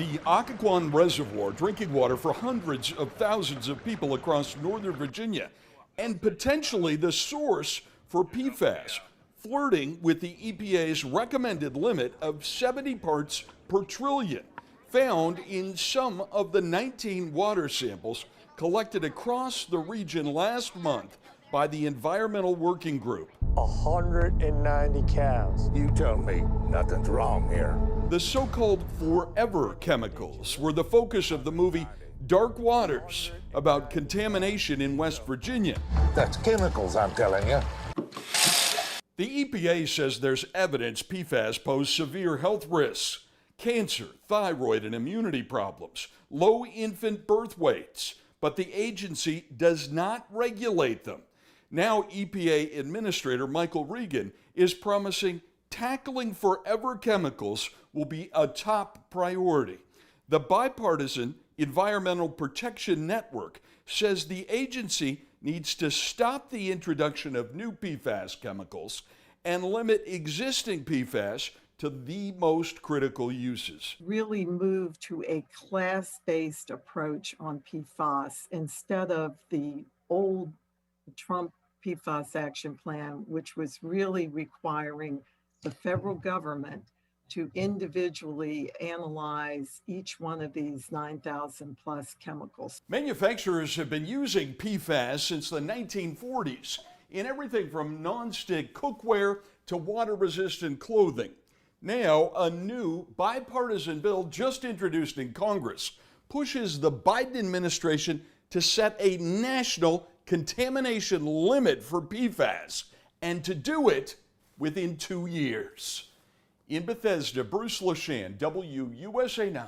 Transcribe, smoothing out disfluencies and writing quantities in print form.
The Occoquan Reservoir, drinking water for hundreds of thousands of people across Northern Virginia, and potentially the source for PFAS, flirting with the EPA's recommended limit of 70 parts per trillion, found in some of the 19 water samples collected across the region last month by the Environmental Working Group. 190 cows. You tell me nothing's wrong here. The so-called forever chemicals were the focus of the movie Dark Waters, about contamination in West Virginia. That's chemicals, I'm telling you. The EPA says there's evidence PFAS pose severe health risks: cancer, thyroid and immunity problems, low infant birth weights, but the agency does not regulate them. Now EPA Administrator Michael Regan is promising tackling forever chemicals will be a top priority. The bipartisan Environmental Protection Network says the agency needs to stop the introduction of new PFAS chemicals and limit existing PFAS to the most critical uses. Really move to a class-based approach on PFAS instead of the old Trump PFAS action plan, which was really requiring the federal government to individually analyze each one of these 9,000 plus chemicals. Manufacturers have been using PFAS since the 1940s in everything from non-stick cookware to water-resistant clothing. Now, a new bipartisan bill just introduced in Congress pushes the Biden administration to set a national contamination limit for PFAS, and to do it within 2 years. In Bethesda, Bruce LaShan, WUSA 9.